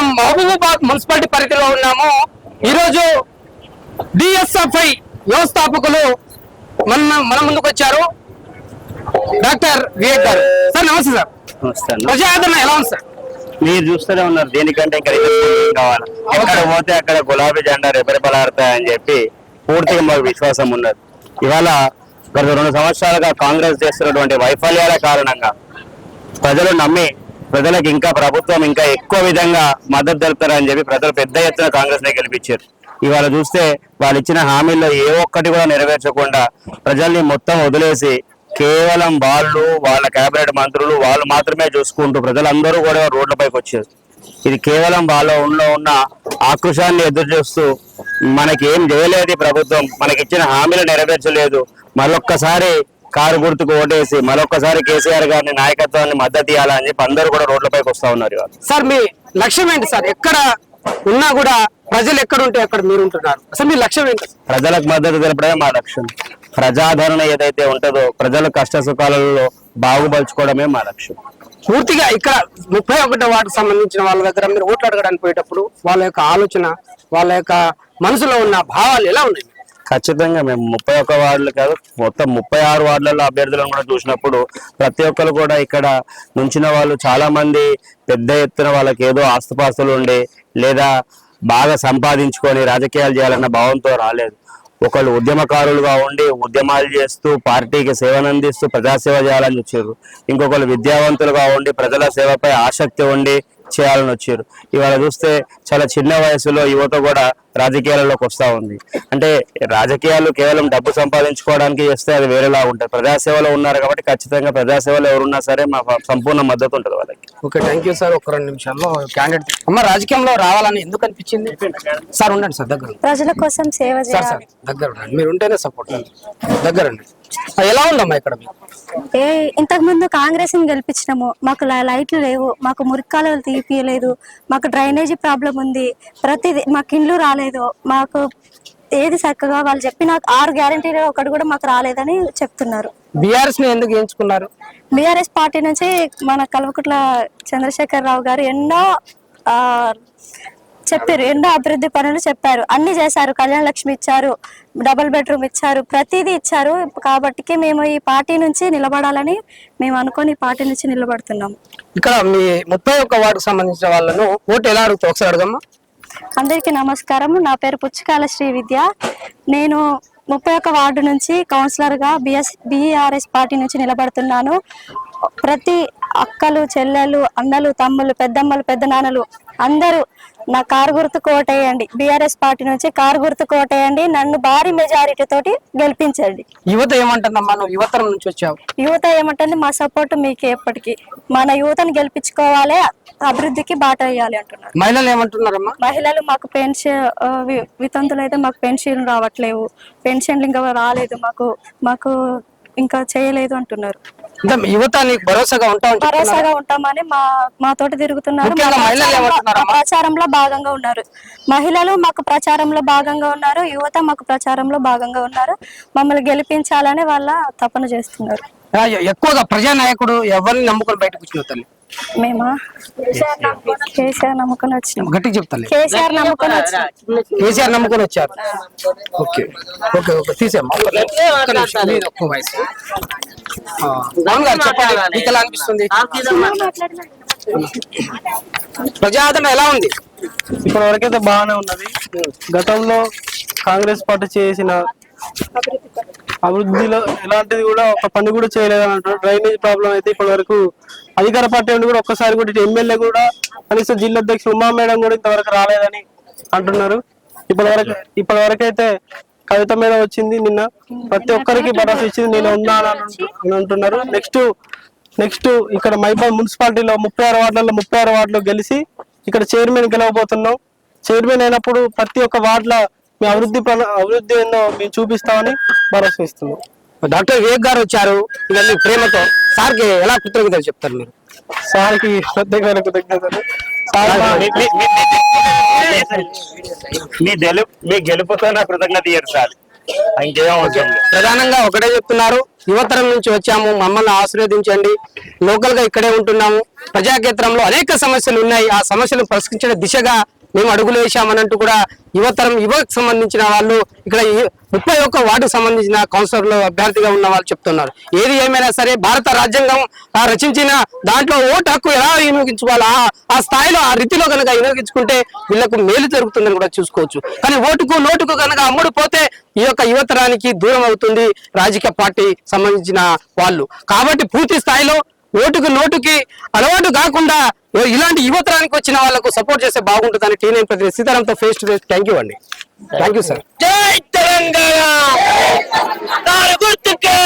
మనం మహబూబాబాద్ మున్సిపాలిటీ పరిధిలో ఉన్నాము. ఈరోజు డిఎస్ఎఫ్ఐ వ్యవస్థాపకులు మన ముందుకు వచ్చారు. డాక్టర్ వివేక్ గారు. సార్ నమస్తే. సార్ నమస్తే. ప్రజాదరణ ఎలా ఉంది సార్? మీరు చూస్తూనే ఉన్నారు, దేనికంటే ఇంకా కావాలి. ఎక్కడ పోతే అక్కడ గులాబీ జెండా రెపరెపలాడతాయని చెప్పి పూర్తిగా మాకు విశ్వాసం ఉన్నది. ఇవాళ గత 2 సంవత్సరాలుగా కాంగ్రెస్ చేస్తున్నటువంటి వైఫల్యాల కారణంగా ప్రజలు నమ్మి ప్రజలకు ఇంకా ప్రభుత్వం ఇంకా ఎక్కువ విధంగా మద్దతు తెలుపుతారని చెప్పి ప్రజలు పెద్ద ఎత్తున కాంగ్రెస్ నే గెలిపించారు. ఇవాళ చూస్తే వాళ్ళు ఇచ్చిన హామీల్లో ఏ ఒక్కటి కూడా నెరవేర్చకుండా ప్రజల్ని మొత్తం వదిలేసి కేవలం వాళ్ళు, వాళ్ళ కేబినెట్ మంత్రులు వాళ్ళు మాత్రమే చూసుకుంటూ ప్రజలందరూ కూడా రోడ్లపైకి వచ్చారు. ఇది కేవలం వాళ్ళ ఉన్న ఆక్రోశాన్ని ఎదురు చూస్తూ మనకి ఏం చేయలేదు ప్రభుత్వం, మనకి ఇచ్చిన హామీలు నెరవేర్చలేదు, మరొక్కసారి కారు గుర్తుకు ఓటేసి మరొక్కసారి కేసీఆర్ గారిని నాయకత్వాన్ని మద్దతు ఇవ్వాలని చెప్పి అందరూ కూడా రోడ్లపైకి వస్తా ఉన్నారు. సార్ మీ లక్ష్యం ఏంటి సార్? ఎక్కడ ఉన్నా కూడా ప్రజలు ఎక్కడ ఉంటే అక్కడ మీరు ఉంటున్నారు. అసలు మీ లక్ష్యం ఏంటి? ప్రజలకు మద్దతు తెలపడమే మా లక్ష్యం. ప్రజాదరణ ఏదైతే ఉంటుందో ప్రజల కష్ట సుఖాలలో బాగుపరుచుకోవడమే మా లక్ష్యం. పూర్తిగా ఇక్కడ 31వ వార్డుకు సంబంధించిన వాళ్ళ దగ్గర మీరు ఓట్లు అడగడానికి పోయేటప్పుడు వాళ్ళ యొక్క ఆలోచన, వాళ్ళ యొక్క మనసులో ఉన్న భావాలు ఎలా ఉన్నాయి? ఖచ్చితంగా మేము 31 వార్డులు కాదు, మొత్తం 36 వార్డులలో అభ్యర్థులను కూడా చూసినప్పుడు ప్రతి ఒక్కరు కూడా ఇక్కడ నుంచిన వాళ్ళు చాలా మంది పెద్ద ఎత్తున వాళ్ళకి ఏదో ఆస్తుపాస్తులు ఉండి లేదా బాగా సంపాదించుకొని రాజకీయాలు చేయాలన్న భావంతో రాలేదు. ఒకళ్ళు ఉద్యమకారులుగా ఉండి ఉద్యమాలు చేస్తూ పార్టీకి సేవనందిస్తూ ప్రజాసేవ చేయాలని వచ్చారు. ఇంకొకళ్ళు విద్యావంతులుగా ఉండి ప్రజల సేవపై ఆసక్తి ఉండి చేయాలని వచ్చారు. ఇవాళ చూస్తే చాలా చిన్న వయసులో యువత కూడా రాజకీయాలలోకి వస్తూ ఉంది. అంటే రాజకీయాలు కేవలం డబ్బు సంపాదించుకోవడానికి చేస్తే అది వేరేలా ఉంటుంది. ప్రజాసేవలో ఉన్నారు కాబట్టి ఖచ్చితంగా ప్రజాసేవలో ఎవరున్నా సరే మా సంపూర్ణ మద్దతు ఉంటుంది వాళ్ళకి. Okay, thank you sir. ఒక 2 నిమిషాల్లో క్యాండిడేట్ అమ్మ రాజకీయంలో రావాలని ఎందుకు అనిపించింది? సార్ ఉండండి సార్, దగ్గర ప్రజల కోసం సేవ చేయాలి. దగ్గర ఉండండి, మీరు ఉంటేనే సపోర్ట్. దగ్గర ఉండండి. ఎలా ఉందమ్మా ఇక్కడ? ఇంతకు ముందు కాంగ్రెస్ ని గెలిపించినాము, మాకు లైట్లు లేవు, మాకు మురికాలు తీపియలేదు, మాకు డ్రైనేజీ ప్రాబ్లం ఉంది, ప్రతిదీ మాకు ఇండ్లు రాలేదు, మాకు ఏది చక్కగా వాళ్ళు చెప్పిన 6 గ్యారంటీలు ఒకటి కూడా మాకు రాలేదని చెప్తున్నారు. బీఆర్ఎస్ ని ఎందుకు ఎంచుకున్నారు? బీఆర్ఎస్ పార్టీ నుంచి మన కల్వకుట్ల చంద్రశేఖర్ రావు గారు ఎన్నో చెప్పారు, ఎన్నో అభివృద్ధి పనులు చెప్పారు, అన్ని చేశారు. కళ్యాణ లక్ష్మి ఇచ్చారు, డబుల్ బెడ్రూమ్ ఇచ్చారు, ప్రతిదీ ఇచ్చారు. కాబట్టి మేము ఈ పార్టీ నుంచి నిలబడాలని మేము అనుకుని ఈ పార్టీ నుంచి నిలబడుతున్నాము. ఇక్కడ మీ 31 వార్డుకు సంబంధించిన వాళ్ళను ఓటు ఎలా అడుగుతావు ఒకసారి అడగమ్మా. అందరికీ నమస్కారం. నా పేరు పుచ్చకాల శ్రీ విద్య. నేను 31 వార్డు నుంచి కౌన్సిలర్ గా బీఆర్ఎస్ పార్టీ నుంచి నిలబడుతున్నాను. ప్రతి అక్కలు, చెల్లెలు, అన్నలు, తమ్ముళ్ళు, పెద్దమ్మలు, పెద్ద నాన్నలు అందరూ నా కారు గుర్తుకు ఓటేయండి. బీఆర్ఎస్ పార్టీ నుంచి కారు గుర్తుకు ఓటేయండి. నన్ను భారీ మెజారిటీ తోటి గెలిపించండి. యువత ఏమంటుందమ్మా? నువ్వు యువతరం నుంచి వచ్చావు. యువత ఏమంటుంది? మా సపోర్ట్ మీకు ఎప్పటికీ. మన యువతను గెలిపించుకోవాలి, అభివృద్ధికి బాట వేయాలి అంటున్నారు. మహిళలు ఏమంటున్నారమ్మా? మహిళలు మాకు పెన్షన్, వితంతులు అయితే మాకు పెన్షన్ రావట్లేవు, పెన్షన్లు ఇంకా రాలేదు, మాకు ఇంకా చేయలేదు అంటున్నారు. యువత నీకు భరోసాగా ఉంటామని మాతోటి తిరుగుతున్నారు. ప్రచారంలో భాగంగా ఉన్నారు. మహిళలు మాకు ప్రచారంలో భాగంగా ఉన్నారు, యువత మాకు ప్రచారంలో భాగంగా ఉన్నారు. మమ్మల్ని గెలిపించాలని వాళ్ళ తపన చేస్తున్నారు. ఎక్కువగా ప్రజానాయకుడు ఎవరిని నమ్ముకొని బయటకు వచ్చిన తల్లి? మేమా కేసీఆర్ నమ్ముకొని వచ్చినాం. గట్టిగా చెప్తాను. కేసీఆర్ నమ్ముకొని వచ్చారు. ఓకే ఓకే ఓకే, తీసేమ్మా. చెప్పండి, మీకు ఎలా అనిపిస్తుంది? ప్రజాదరణ ఎలా ఉంది? ఇప్పటి వరకైతే బాగానే ఉన్నది. గతంలో కాంగ్రెస్ పార్టీ చేసిన అభివృద్ధిలో ఎలాంటిది కూడా ఒక పని కూడా చేయలేదని అంటారు. డ్రైనేజ్ ప్రాబ్లం అయితే ఇప్పటి వరకు అధికార పార్టీ కూడా ఒక్కసారి కూడా ఎమ్మెల్యే కూడా కనీసం జిల్లా అధ్యక్షుడు ఉమా మేడం కూడా ఇంతవరకు రాలేదని అంటున్నారు. ఇప్పటి వరకు అయితే కవిత మీద వచ్చింది, నిన్న ప్రతి ఒక్కరికి భరోసా ఇచ్చింది, నేను ఉన్నాను అంటున్నారు. నెక్స్ట్ ఇక్కడ మైబాద్ మున్సిపాలిటీలో 36 వార్డులో గెలిచి ఇక్కడ చైర్మన్ గెలవబోతున్నాం. చైర్మన్ అయినప్పుడు ప్రతి ఒక్క వార్డుల మీ అభివృద్ధి ఏందో మేము చూపిస్తామని భరోసా ఇస్తున్నాం. డాక్టర్ వివేక్ గారు వచ్చారు. ఇవన్నీ ప్రేమతో సార్కి ఎలా కృతజ్ఞతలు చెప్తారు మీరు? సార్కి ప్రత్యేకమైన కృతజ్ఞతలు. మీ గెలుపుతో నా కృతజ్ఞత సార్. ప్రధానంగా ఒకటే చెప్తున్నారు, యువతరం నుంచి వచ్చాము, మమ్మల్ని ఆశీర్వదించండి, లోకల్ గా ఇక్కడే ఉంటున్నాము, ప్రజాక్షేత్రంలో అనేక సమస్యలు ఉన్నాయి. ఆ సమస్యలను పరిష్కరించే దిశగా మేము అడుగులు వేశామనంటూ కూడా యువకు సంబంధించిన వాళ్ళు ఇక్కడ 31 వార్డుకు సంబంధించిన కౌన్సిలర్లు అభ్యర్థిగా ఉన్న వాళ్ళు చెప్తున్నారు. ఏది ఏమైనా సరే భారత రాజ్యాంగం రచించిన దాంట్లో ఓటు హక్కు ఎలా వినియోగించుకోవాలో ఆ స్థాయిలో ఆ రీతిలో కనుక వినియోగించుకుంటే వీళ్ళకు మేలు జరుగుతుందని కూడా చూసుకోవచ్చు. కానీ ఓటుకు నోటుకు కనుక అమ్ముడు పోతే ఈ యొక్క యువతరానికి దూరం అవుతుంది రాజకీయ పార్టీ సంబంధించిన వాళ్ళు. కాబట్టి పూర్తి స్థాయిలో ఓటుకు నోటుకి అలవాటు కాకుండా ఇలాంటి యువతరానికి వచ్చిన వాళ్ళకు సపోర్ట్ చేస్తే బాగుంటుందని టీఎం ప్రతినిధి సీతారాంతో face to face. Thank you అండి. Thank you sir. జై తెలంగాణ. గుర్తుకే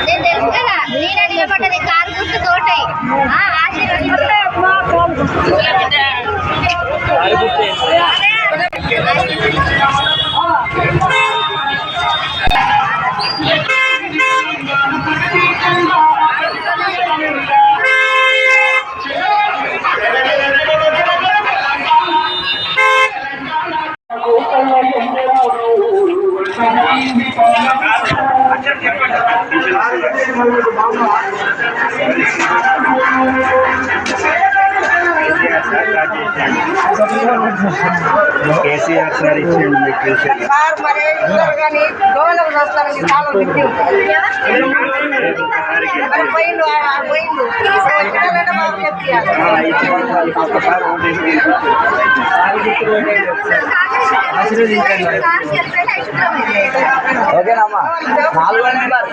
నేను తెలుసు కదా నేను అడిగబడ్డది కారు గుర్తు తోటే కేసీఆర్ సార్ ఇచ్చిండు ఓకేనమ్మా. 4వ నెంబర్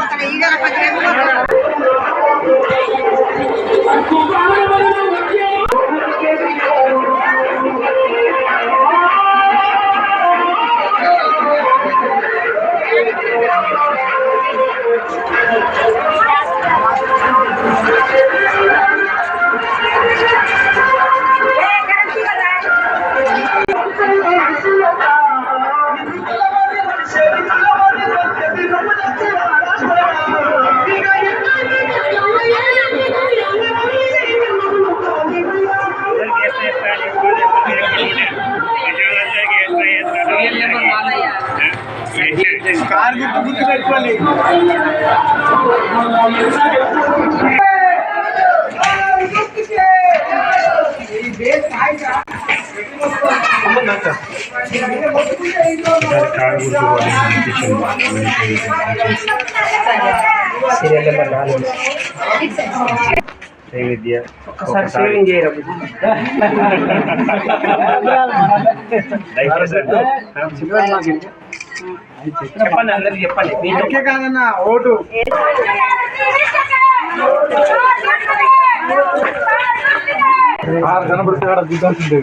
విద్య చెప్పండి, అందరికి చెప్పండి. ఓకే కాదన్నా ఓటు కనబడుతున్నాడు దిగాల్సిందే.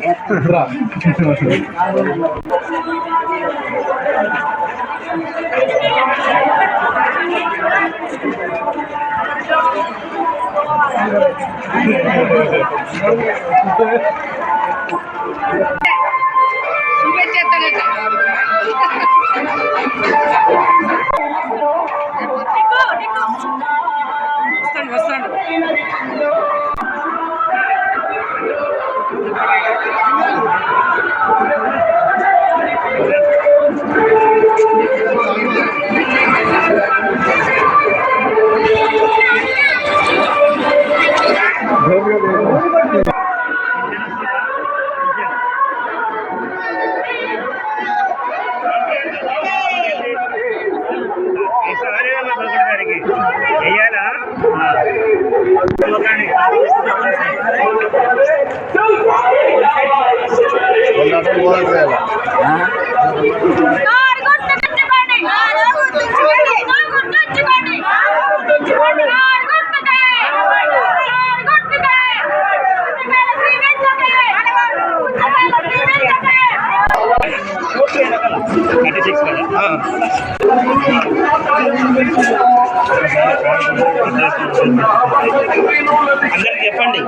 అందరికి చెప్పండి.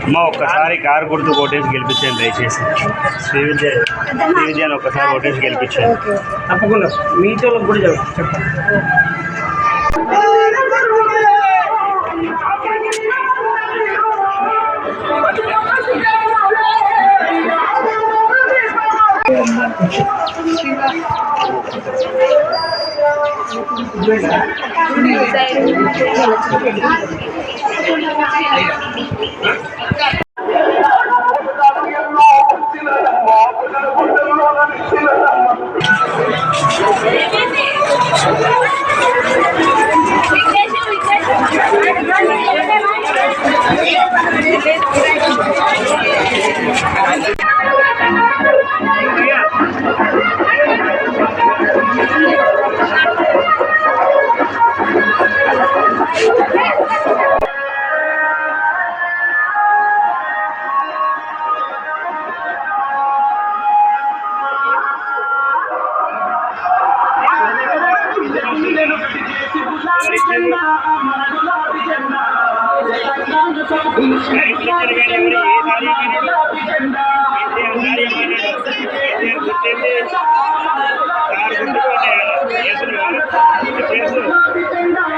అమ్మ ఒక్కసారి కారు గుర్తు ఓటేసి గెలిపించండి దయచేసి. శ్రీవిద్యను ఒక్కసారి ఓటేసి గెలిపించండి. తప్పకుండా మీతో కూడా చెప్పండి. కారు గుర్తు